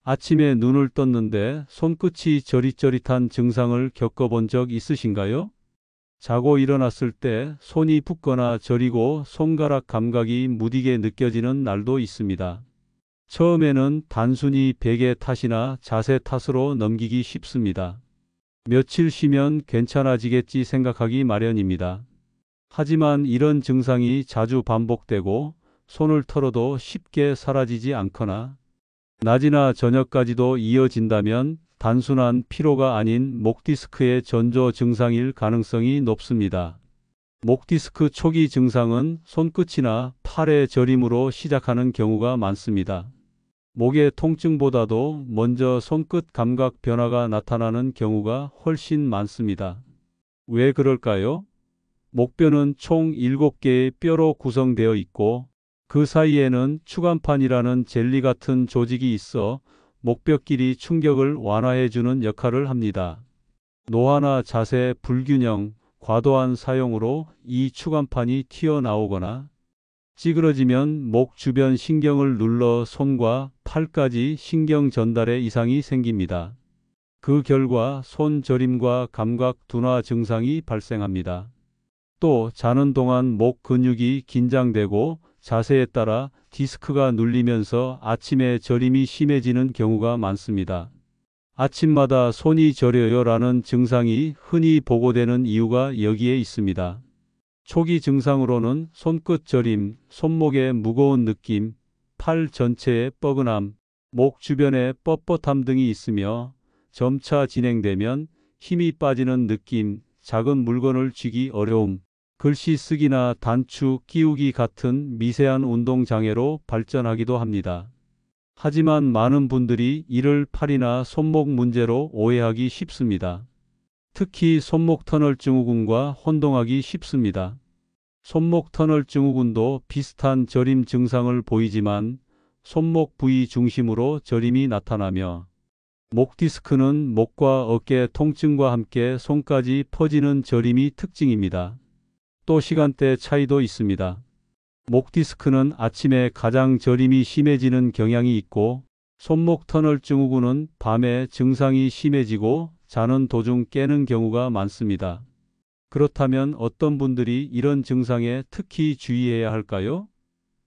아침에 눈을 떴는데 손끝이 저릿저릿한 증상을 겪어본 적 있으신가요? 자고 일어났을 때 손이 붓거나 저리고 손가락 감각이 무디게 느껴지는 날도 있습니다. 처음에는 단순히 베개 탓이나 자세 탓으로 넘기기 쉽습니다. 며칠 쉬면 괜찮아지겠지 생각하기 마련입니다. 하지만 이런 증상이 자주 반복되고 손을 털어도 쉽게 사라지지 않거나 낮이나 저녁까지도 이어진다면 단순한 피로가 아닌 목 디스크의 전조 증상일 가능성이 높습니다. 목 디스크 초기 증상은 손끝이나 팔의 저림으로 시작하는 경우가 많습니다. 목의 통증보다도 먼저 손끝 감각 변화가 나타나는 경우가 훨씬 많습니다. 왜 그럴까요? 목뼈는 총 7개의 뼈로 구성되어 있고 그 사이에는 추간판이라는 젤리 같은 조직이 있어 목뼈끼리 충격을 완화해주는 역할을 합니다. 노화나 자세 불균형, 과도한 사용으로 이 추간판이 튀어나오거나 찌그러지면 목 주변 신경을 눌러 손과 팔까지 신경 전달에 이상이 생깁니다. 그 결과 손 저림과 감각 둔화 증상이 발생합니다. 또 자는 동안 목 근육이 긴장되고 자세에 따라 디스크가 눌리면서 아침에 저림이 심해지는 경우가 많습니다. 아침마다 손이 저려요라는 증상이 흔히 보고되는 이유가 여기에 있습니다. 초기 증상으로는 손끝 저림, 손목의 무거운 느낌, 팔 전체의 뻐근함, 목 주변의 뻣뻣함 등이 있으며 점차 진행되면 힘이 빠지는 느낌, 작은 물건을 쥐기 어려움, 글씨 쓰기나 단추 끼우기 같은 미세한 운동 장애로 발전하기도 합니다. 하지만 많은 분들이 이를 팔이나 손목 문제로 오해하기 쉽습니다. 특히 손목 터널 증후군과 혼동하기 쉽습니다. 손목 터널 증후군도 비슷한 저림 증상을 보이지만 손목 부위 중심으로 저림이 나타나며 목 디스크는 목과 어깨 통증과 함께 손까지 퍼지는 저림이 특징입니다. 또 시간대 차이도 있습니다. 목 디스크는 아침에 가장 저림이 심해지는 경향이 있고 손목 터널 증후군은 밤에 증상이 심해지고 자는 도중 깨는 경우가 많습니다. 그렇다면 어떤 분들이 이런 증상에 특히 주의해야 할까요?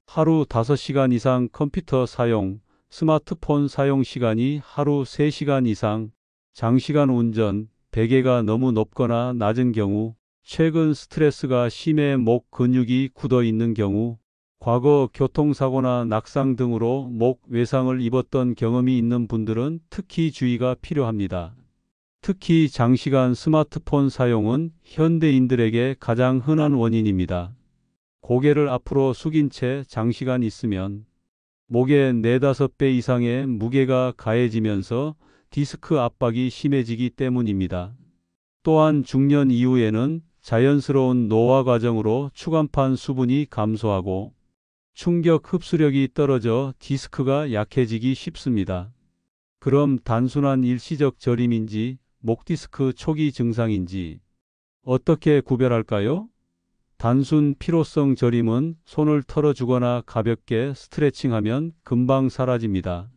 하루 5시간 이상 컴퓨터 사용, 스마트폰 사용 시간이 하루 3시간 이상, 장시간 운전, 베개가 너무 높거나 낮은 경우, 최근 스트레스가 심해 목 근육이 굳어 있는 경우, 과거 교통사고나 낙상 등으로 목 외상을 입었던 경험이 있는 분들은 특히 주의가 필요합니다. 특히 장시간 스마트폰 사용은 현대인들에게 가장 흔한 원인입니다. 고개를 앞으로 숙인 채 장시간 있으면 목에 4~5배 이상의 무게가 가해지면서 디스크 압박이 심해지기 때문입니다. 또한 중년 이후에는 자연스러운 노화 과정으로 추간판 수분이 감소하고 충격 흡수력이 떨어져 디스크가 약해지기 쉽습니다. 그럼 단순한 일시적 저림인지 목 디스크 초기 증상인지 어떻게 구별할까요? 단순 피로성 저림은 손을 털어주거나 가볍게 스트레칭하면 금방 사라집니다.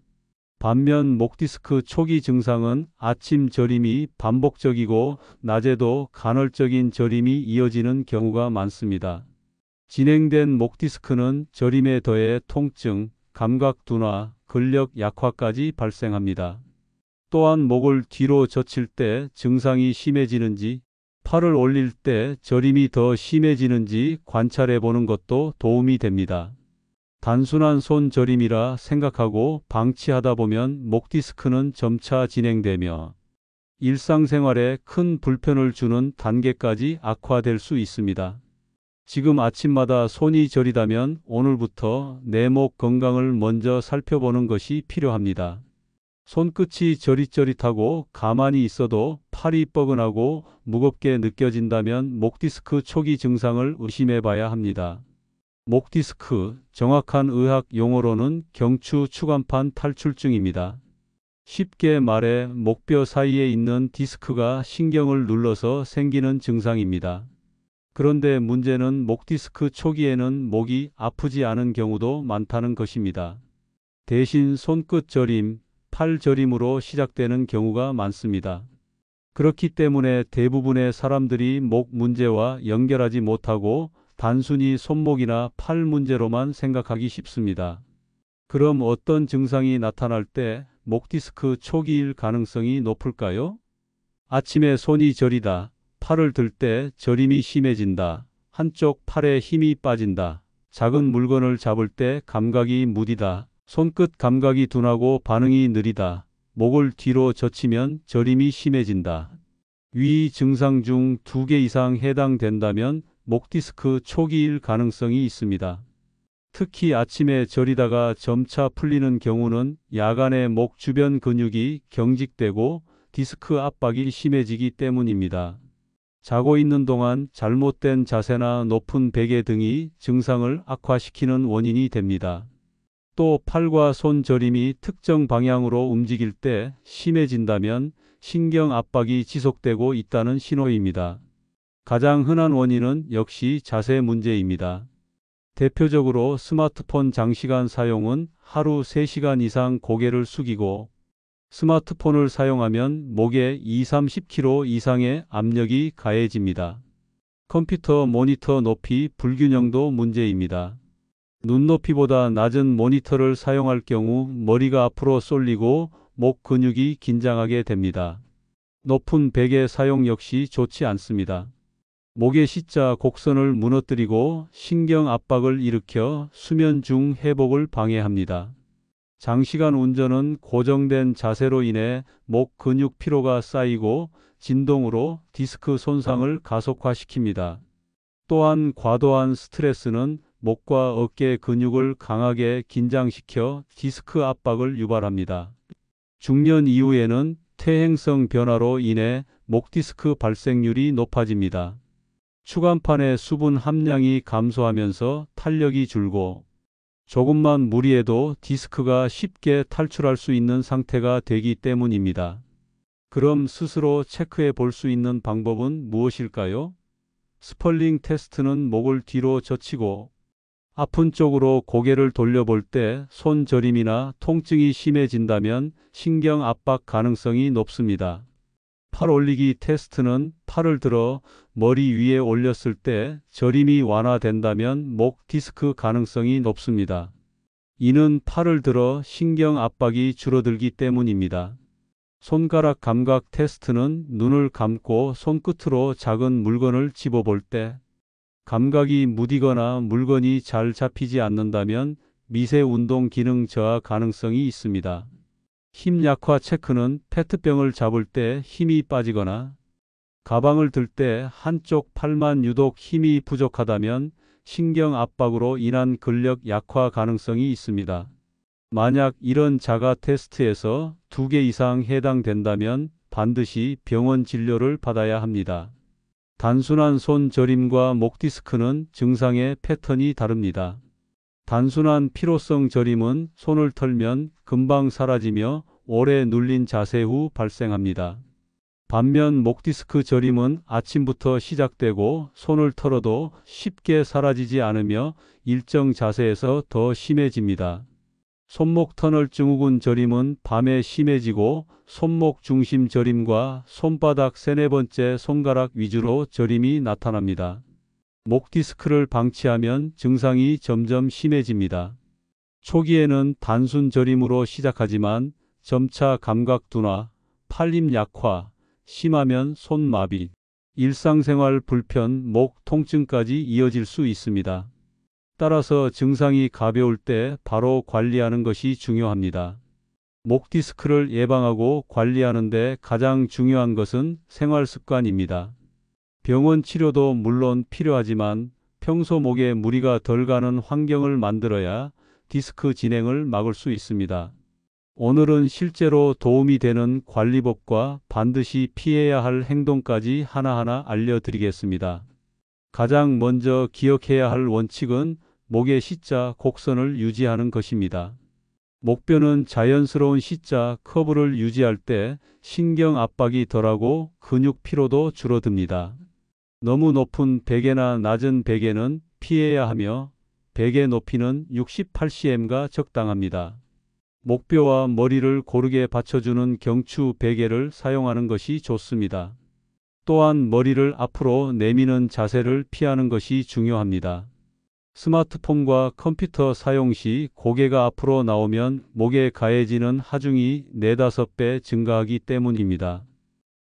반면 목 디스크 초기 증상은 아침 저림이 반복적이고 낮에도 간헐적인 저림이 이어지는 경우가 많습니다. 진행된 목 디스크는 저림에 더해 통증, 감각 둔화, 근력 약화까지 발생합니다. 또한 목을 뒤로 젖힐 때 증상이 심해지는지, 팔을 올릴 때 저림이 더 심해지는지 관찰해 보는 것도 도움이 됩니다. 단순한 손 저림이라 생각하고 방치하다 보면 목 디스크는 점차 진행되며 일상생활에 큰 불편을 주는 단계까지 악화될 수 있습니다. 지금 아침마다 손이 저리다면 오늘부터 내 목 건강을 먼저 살펴보는 것이 필요합니다. 손끝이 저릿저릿하고 가만히 있어도 팔이 뻐근하고 무겁게 느껴진다면 목 디스크 초기 증상을 의심해 봐야 합니다. 목 디스크, 정확한 의학 용어로는 경추 추간판 탈출증입니다. 쉽게 말해 목뼈 사이에 있는 디스크가 신경을 눌러서 생기는 증상입니다. 그런데 문제는 목 디스크 초기에는 목이 아프지 않은 경우도 많다는 것입니다. 대신 손끝 저림, 팔 저림으로 시작되는 경우가 많습니다. 그렇기 때문에 대부분의 사람들이 목 문제와 연결하지 못하고 단순히 손목이나 팔 문제로만 생각하기 쉽습니다. 그럼 어떤 증상이 나타날 때 목 디스크 초기일 가능성이 높을까요? 아침에 손이 저리다, 팔을 들 때 저림이 심해진다, 한쪽 팔에 힘이 빠진다, 작은 물건을 잡을 때 감각이 무디다, 손끝 감각이 둔하고 반응이 느리다, 목을 뒤로 젖히면 저림이 심해진다. 위 증상 중 2개 이상 해당된다면 목 디스크 초기일 가능성이 있습니다. 특히 아침에 저리다가 점차 풀리는 경우는 야간에 목 주변 근육이 경직되고 디스크 압박이 심해지기 때문입니다. 자고 있는 동안 잘못된 자세나 높은 베개 등이 증상을 악화시키는 원인이 됩니다. 또 팔과 손 저림이 특정 방향으로 움직일 때 심해진다면 신경 압박이 지속되고 있다는 신호입니다. 가장 흔한 원인은 역시 자세 문제입니다. 대표적으로 스마트폰 장시간 사용은 하루 3시간 이상 고개를 숙이고 스마트폰을 사용하면 목에 20-30kg 이상의 압력이 가해집니다. 컴퓨터 모니터 높이 불균형도 문제입니다. 눈높이보다 낮은 모니터를 사용할 경우 머리가 앞으로 쏠리고 목 근육이 긴장하게 됩니다. 높은 베개 사용 역시 좋지 않습니다. 목의 C자 곡선을 무너뜨리고 신경 압박을 일으켜 수면 중 회복을 방해합니다. 장시간 운전은 고정된 자세로 인해 목 근육 피로가 쌓이고 진동으로 디스크 손상을 가속화시킵니다. 또한 과도한 스트레스는 목과 어깨 근육을 강하게 긴장시켜 디스크 압박을 유발합니다. 중년 이후에는 퇴행성 변화로 인해 목 디스크 발생률이 높아집니다. 추간판의 수분 함량이 감소하면서 탄력이 줄고 조금만 무리해도 디스크가 쉽게 탈출할 수 있는 상태가 되기 때문입니다. 그럼 스스로 체크해 볼 수 있는 방법은 무엇일까요? 스펄링 테스트는 목을 뒤로 젖히고 아픈 쪽으로 고개를 돌려볼 때 손 저림이나 통증이 심해진다면 신경 압박 가능성이 높습니다. 팔 올리기 테스트는 팔을 들어 머리 위에 올렸을 때 저림이 완화된다면 목 디스크 가능성이 높습니다. 이는 팔을 들어 신경 압박이 줄어들기 때문입니다. 손가락 감각 테스트는 눈을 감고 손끝으로 작은 물건을 집어볼 때 감각이 무디거나 물건이 잘 잡히지 않는다면 미세 운동 기능 저하 가능성이 있습니다. 힘 약화 체크는 페트병을 잡을 때 힘이 빠지거나 가방을 들 때 한쪽 팔만 유독 힘이 부족하다면 신경 압박으로 인한 근력 약화 가능성이 있습니다. 만약 이런 자가 테스트에서 2개 이상 해당된다면 반드시 병원 진료를 받아야 합니다. 단순한 손 저림과 목 디스크는 증상의 패턴이 다릅니다. 단순한 피로성 저림은 손을 털면 금방 사라지며 오래 눌린 자세 후 발생합니다. 반면 목 디스크 저림은 아침부터 시작되고 손을 털어도 쉽게 사라지지 않으며 일정 자세에서 더 심해집니다. 손목 터널 증후군 저림은 밤에 심해지고 손목 중심 저림과 손바닥 3-4번째 손가락 위주로 저림이 나타납니다. 목 디스크를 방치하면 증상이 점점 심해집니다. 초기에는 단순 저림으로 시작하지만 점차 감각 둔화, 팔힘 약화, 심하면 손마비, 일상생활 불편, 목 통증까지 이어질 수 있습니다. 따라서 증상이 가벼울 때 바로 관리하는 것이 중요합니다. 목 디스크를 예방하고 관리하는 데 가장 중요한 것은 생활 습관입니다. 병원 치료도 물론 필요하지만 평소 목에 무리가 덜 가는 환경을 만들어야 디스크 진행을 막을 수 있습니다. 오늘은 실제로 도움이 되는 관리법과 반드시 피해야 할 행동까지 하나하나 알려드리겠습니다. 가장 먼저 기억해야 할 원칙은 목의 C자 곡선을 유지하는 것입니다. 목뼈는 자연스러운 C자 커브를 유지할 때 신경 압박이 덜하고 근육 피로도 줄어듭니다. 너무 높은 베개나 낮은 베개는 피해야 하며 베개 높이는 68cm가 적당합니다. 목뼈와 머리를 고르게 받쳐주는 경추 베개를 사용하는 것이 좋습니다. 또한 머리를 앞으로 내미는 자세를 피하는 것이 중요합니다. 스마트폰과 컴퓨터 사용 시 고개가 앞으로 나오면 목에 가해지는 하중이 4~5배 증가하기 때문입니다.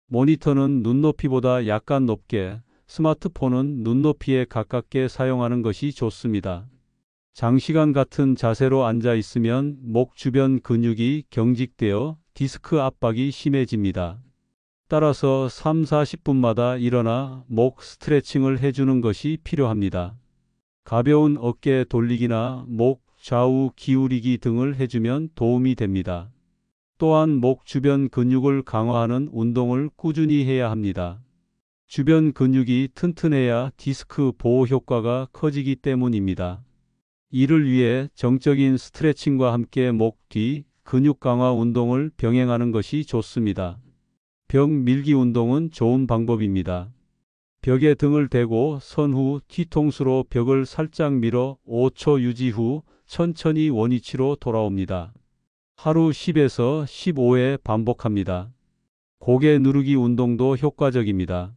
모니터는 눈높이보다 약간 높게, 스마트폰은 눈높이에 가깝게 사용하는 것이 좋습니다. 장시간 같은 자세로 앉아 있으면 목 주변 근육이 경직되어 디스크 압박이 심해집니다. 따라서 3~40분마다 일어나 목 스트레칭을 해주는 것이 필요합니다. 가벼운 어깨 돌리기나 목 좌우 기울이기 등을 해주면 도움이 됩니다. 또한 목 주변 근육을 강화하는 운동을 꾸준히 해야 합니다. 주변 근육이 튼튼해야 디스크 보호 효과가 커지기 때문입니다. 이를 위해 정적인 스트레칭과 함께 목 뒤 근육 강화 운동을 병행하는 것이 좋습니다. 벽 밀기 운동은 좋은 방법입니다. 벽에 등을 대고 선 후 뒤통수로 벽을 살짝 밀어 5초 유지 후 천천히 원위치로 돌아옵니다. 하루 10에서 15회 반복합니다. 고개 누르기 운동도 효과적입니다.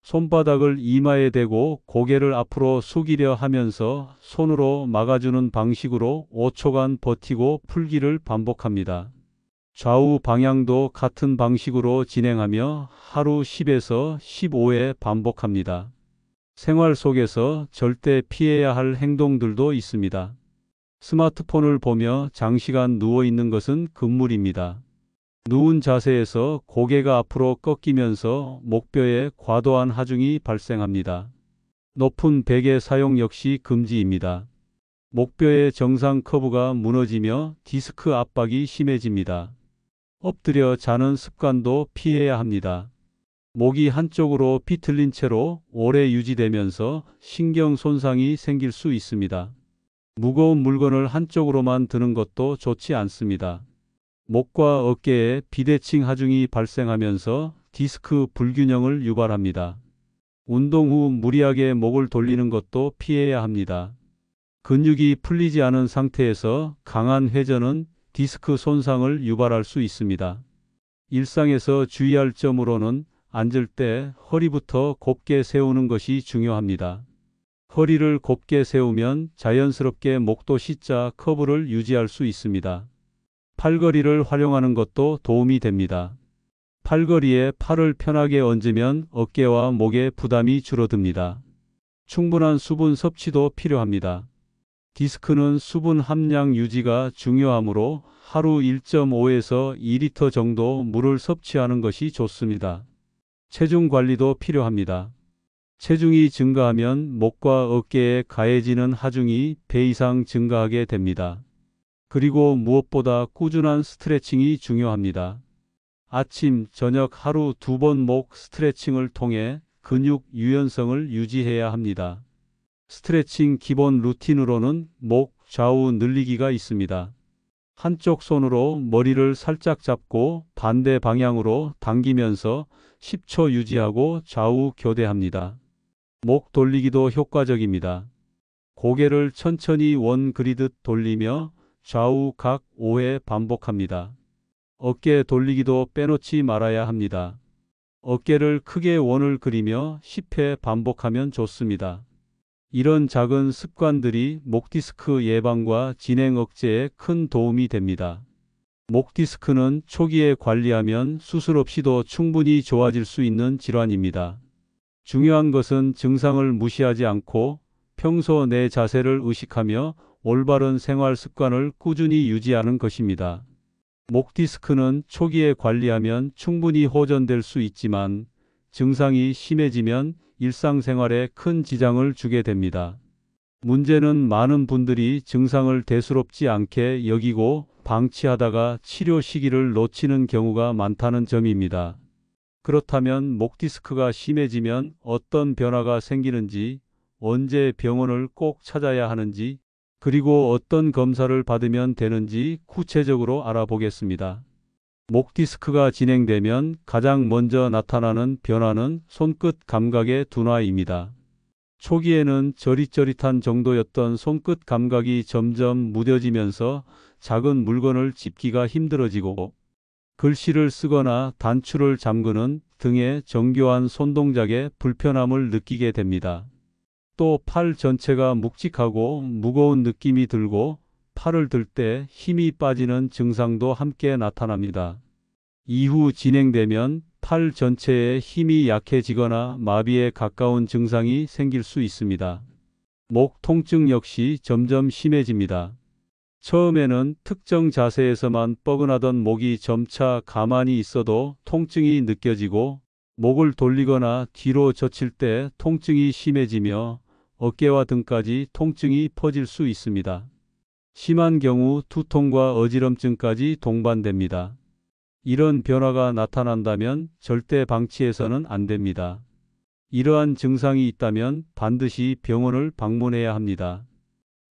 손바닥을 이마에 대고 고개를 앞으로 숙이려 하면서 손으로 막아주는 방식으로 5초간 버티고 풀기를 반복합니다. 좌우 방향도 같은 방식으로 진행하며 하루 10에서 15회 반복합니다. 생활 속에서 절대 피해야 할 행동들도 있습니다. 스마트폰을 보며 장시간 누워 있는 것은 금물입니다. 누운 자세에서 고개가 앞으로 꺾이면서 목뼈에 과도한 하중이 발생합니다. 높은 베개 사용 역시 금지입니다. 목뼈의 정상 커브가 무너지며 디스크 압박이 심해집니다. 엎드려 자는 습관도 피해야 합니다. 목이 한쪽으로 비틀린 채로 오래 유지되면서 신경 손상이 생길 수 있습니다. 무거운 물건을 한쪽으로만 드는 것도 좋지 않습니다. 목과 어깨에 비대칭 하중이 발생하면서 디스크 불균형을 유발합니다. 운동 후 무리하게 목을 돌리는 것도 피해야 합니다. 근육이 풀리지 않은 상태에서 강한 회전은 디스크 손상을 유발할 수 있습니다. 일상에서 주의할 점으로는 앉을 때 허리부터 곱게 세우는 것이 중요합니다. 허리를 곱게 세우면 자연스럽게 목도 C자 커브를 유지할 수 있습니다. 팔걸이를 활용하는 것도 도움이 됩니다. 팔걸이에 팔을 편하게 얹으면 어깨와 목의 부담이 줄어듭니다. 충분한 수분 섭취도 필요합니다. 디스크는 수분 함량 유지가 중요하므로 하루 1.5에서 2리터 정도 물을 섭취하는 것이 좋습니다. 체중 관리도 필요합니다. 체중이 증가하면 목과 어깨에 가해지는 하중이 배 이상 증가하게 됩니다. 그리고 무엇보다 꾸준한 스트레칭이 중요합니다. 아침, 저녁 하루 2번 목 스트레칭을 통해 근육 유연성을 유지해야 합니다. 스트레칭 기본 루틴으로는 목 좌우 늘리기가 있습니다. 한쪽 손으로 머리를 살짝 잡고 반대 방향으로 당기면서 10초 유지하고 좌우 교대합니다. 목 돌리기도 효과적입니다. 고개를 천천히 원 그리듯 돌리며 좌우 각 5회 반복합니다. 어깨 돌리기도 빼놓지 말아야 합니다. 어깨를 크게 원을 그리며 10회 반복하면 좋습니다. 이런 작은 습관들이 목 디스크 예방과 진행 억제에 큰 도움이 됩니다. 목 디스크는 초기에 관리하면 수술 없이도 충분히 좋아질 수 있는 질환입니다. 중요한 것은 증상을 무시하지 않고 평소 내 자세를 의식하며 올바른 생활 습관을 꾸준히 유지하는 것입니다. 목 디스크는 초기에 관리하면 충분히 호전될 수 있지만 증상이 심해지면 일상생활에 큰 지장을 주게 됩니다. 문제는 많은 분들이 증상을 대수롭지 않게 여기고 방치하다가 치료 시기를 놓치는 경우가 많다는 점입니다. 그렇다면 목 디스크가 심해지면 어떤 변화가 생기는지, 언제 병원을 꼭 찾아야 하는지, 그리고 어떤 검사를 받으면 되는지 구체적으로 알아보겠습니다. 목 디스크가 진행되면 가장 먼저 나타나는 변화는 손끝 감각의 둔화입니다. 초기에는 저릿저릿한 정도였던 손끝 감각이 점점 무뎌지면서 작은 물건을 짚기가 힘들어지고 글씨를 쓰거나 단추를 잠그는 등의 정교한 손동작에 불편함을 느끼게 됩니다. 또 팔 전체가 묵직하고 무거운 느낌이 들고 팔을 들 때 힘이 빠지는 증상도 함께 나타납니다. 이후 진행되면 팔 전체에 힘이 약해지거나 마비에 가까운 증상이 생길 수 있습니다. 목 통증 역시 점점 심해집니다. 처음에는 특정 자세에서만 뻐근하던 목이 점차 가만히 있어도 통증이 느껴지고 목을 돌리거나 뒤로 젖힐 때 통증이 심해지며 어깨와 등까지 통증이 퍼질 수 있습니다. 심한 경우 두통과 어지럼증까지 동반됩니다. 이런 변화가 나타난다면 절대 방치해서는 안 됩니다. 이러한 증상이 있다면 반드시 병원을 방문해야 합니다.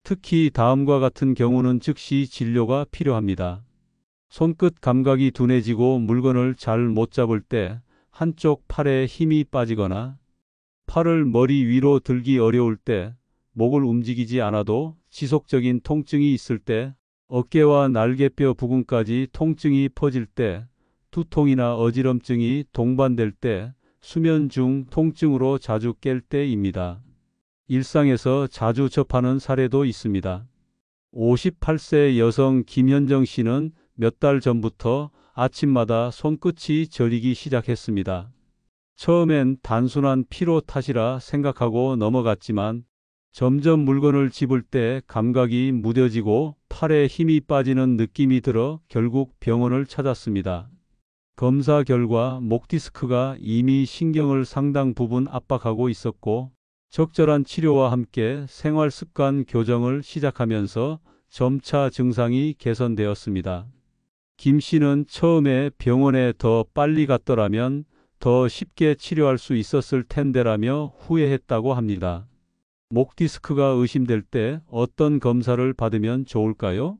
특히 다음과 같은 경우는 즉시 진료가 필요합니다. 손끝 감각이 둔해지고 물건을 잘 못 잡을 때, 한쪽 팔에 힘이 빠지거나 팔을 머리 위로 들기 어려울 때, 목을 움직이지 않아도 지속적인 통증이 있을 때, 어깨와 날개뼈 부근까지 통증이 퍼질 때, 두통이나 어지럼증이 동반될 때, 수면 중 통증으로 자주 깰 때입니다. 일상에서 자주 접하는 사례도 있습니다. 58세 여성 김현정 씨는 몇 달 전부터 아침마다 손끝이 저리기 시작했습니다. 처음엔 단순한 피로 탓이라 생각하고 넘어갔지만 점점 물건을 집을 때 감각이 무뎌지고 팔에 힘이 빠지는 느낌이 들어 결국 병원을 찾았습니다. 검사 결과 목 디스크가 이미 신경을 상당 부분 압박하고 있었고 적절한 치료와 함께 생활 습관 교정을 시작하면서 점차 증상이 개선되었습니다. 김 씨는 처음에 병원에 더 빨리 갔더라면 더 쉽게 치료할 수 있었을 텐데라며 후회했다고 합니다. 목 디스크가 의심될 때 어떤 검사를 받으면 좋을까요?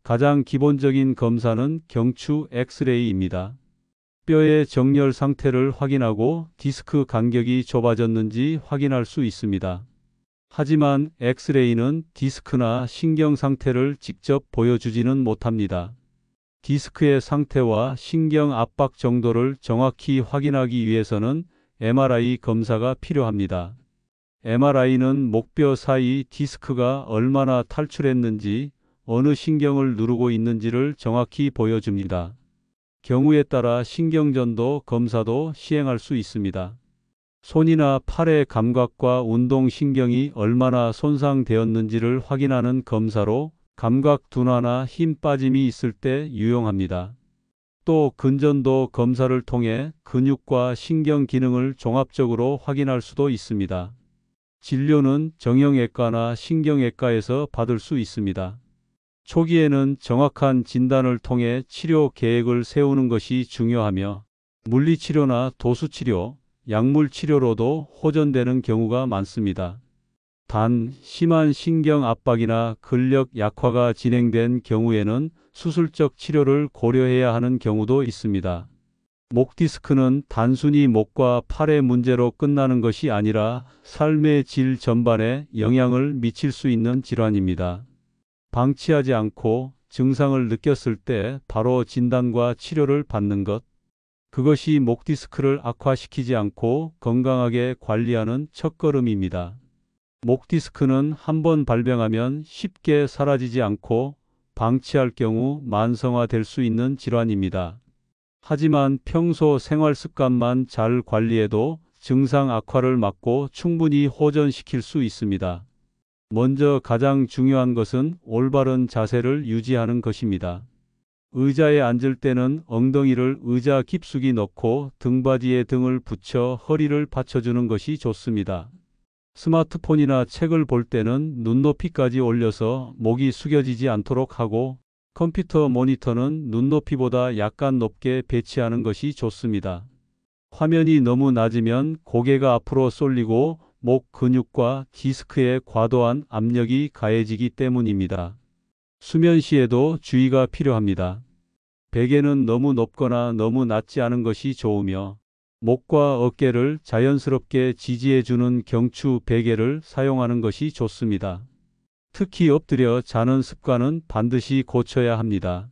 가장 기본적인 검사는 경추 엑스레이입니다. 뼈의 정렬 상태를 확인하고 디스크 간격이 좁아졌는지 확인할 수 있습니다. 하지만 엑스레이는 디스크나 신경 상태를 직접 보여주지는 못합니다. 디스크의 상태와 신경 압박 정도를 정확히 확인하기 위해서는 MRI 검사가 필요합니다. MRI는 목뼈 사이 디스크가 얼마나 탈출했는지, 어느 신경을 누르고 있는지를 정확히 보여줍니다. 경우에 따라 신경전도 검사도 시행할 수 있습니다. 손이나 팔의 감각과 운동신경이 얼마나 손상되었는지를 확인하는 검사로 감각 둔화나 힘 빠짐이 있을 때 유용합니다. 또 근전도 검사를 통해 근육과 신경 기능을 종합적으로 확인할 수도 있습니다. 진료는 정형외과나 신경외과에서 받을 수 있습니다. 초기에는 정확한 진단을 통해 치료 계획을 세우는 것이 중요하며 물리치료나 도수치료, 약물치료로도 호전되는 경우가 많습니다. 단, 심한 신경 압박이나 근력 약화가 진행된 경우에는 수술적 치료를 고려해야 하는 경우도 있습니다. 목 디스크는 단순히 목과 팔의 문제로 끝나는 것이 아니라 삶의 질 전반에 영향을 미칠 수 있는 질환입니다. 방치하지 않고 증상을 느꼈을 때 바로 진단과 치료를 받는 것, 그것이 목 디스크를 악화시키지 않고 건강하게 관리하는 첫걸음입니다. 목 디스크는 한번 발병하면 쉽게 사라지지 않고 방치할 경우 만성화될 수 있는 질환입니다. 하지만 평소 생활 습관만 잘 관리해도 증상 악화를 막고 충분히 호전시킬 수 있습니다. 먼저 가장 중요한 것은 올바른 자세를 유지하는 것입니다. 의자에 앉을 때는 엉덩이를 의자 깊숙이 넣고 등받이에 등을 붙여 허리를 받쳐주는 것이 좋습니다. 스마트폰이나 책을 볼 때는 눈높이까지 올려서 목이 숙여지지 않도록 하고 컴퓨터 모니터는 눈높이보다 약간 높게 배치하는 것이 좋습니다. 화면이 너무 낮으면 고개가 앞으로 쏠리고 목 근육과 디스크에 과도한 압력이 가해지기 때문입니다. 수면 시에도 주의가 필요합니다. 베개는 너무 높거나 너무 낮지 않은 것이 좋으며 목과 어깨를 자연스럽게 지지해주는 경추 베개를 사용하는 것이 좋습니다. 특히 엎드려 자는 습관은 반드시 고쳐야 합니다.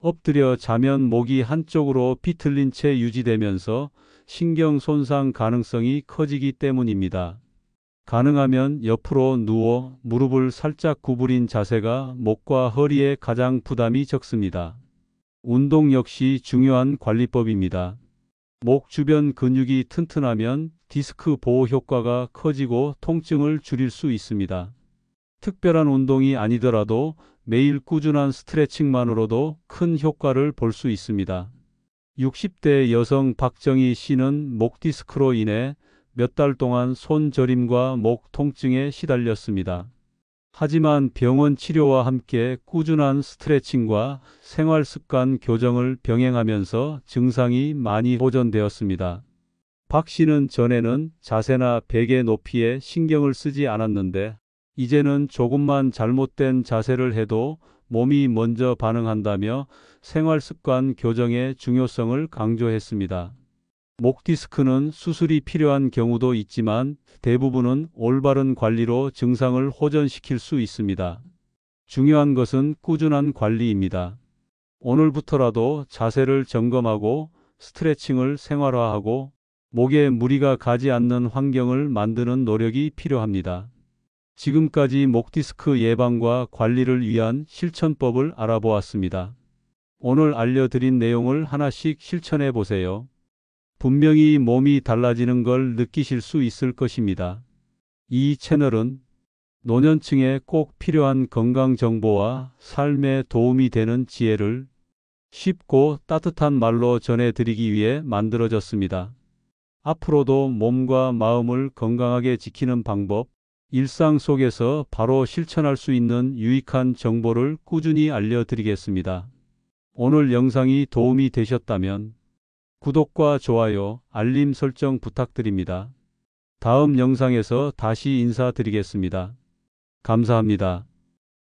엎드려 자면 목이 한쪽으로 비틀린 채 유지되면서 신경 손상 가능성이 커지기 때문입니다. 가능하면 옆으로 누워 무릎을 살짝 구부린 자세가 목과 허리에 가장 부담이 적습니다. 운동 역시 중요한 관리법입니다. 목 주변 근육이 튼튼하면 디스크 보호 효과가 커지고 통증을 줄일 수 있습니다. 특별한 운동이 아니더라도 매일 꾸준한 스트레칭만으로도 큰 효과를 볼 수 있습니다. 60대 여성 박정희 씨는 목 디스크로 인해 몇 달 동안 손 저림과 목 통증에 시달렸습니다. 하지만 병원 치료와 함께 꾸준한 스트레칭과 생활 습관 교정을 병행하면서 증상이 많이 호전되었습니다. 박 씨는 전에는 자세나 베개 높이에 신경을 쓰지 않았는데 이제는 조금만 잘못된 자세를 해도 몸이 먼저 반응한다며 생활 습관 교정의 중요성을 강조했습니다. 목 디스크는 수술이 필요한 경우도 있지만 대부분은 올바른 관리로 증상을 호전시킬 수 있습니다. 중요한 것은 꾸준한 관리입니다. 오늘부터라도 자세를 점검하고 스트레칭을 생활화하고 목에 무리가 가지 않는 환경을 만드는 노력이 필요합니다. 지금까지 목 디스크 예방과 관리를 위한 실천법을 알아보았습니다. 오늘 알려드린 내용을 하나씩 실천해 보세요. 분명히 몸이 달라지는 걸 느끼실 수 있을 것입니다. 이 채널은 노년층에 꼭 필요한 건강 정보와 삶에 도움이 되는 지혜를 쉽고 따뜻한 말로 전해드리기 위해 만들어졌습니다. 앞으로도 몸과 마음을 건강하게 지키는 방법, 일상 속에서 바로 실천할 수 있는 유익한 정보를 꾸준히 알려드리겠습니다. 오늘 영상이 도움이 되셨다면 구독과 좋아요, 알림 설정 부탁드립니다. 다음 영상에서 다시 인사드리겠습니다. 감사합니다.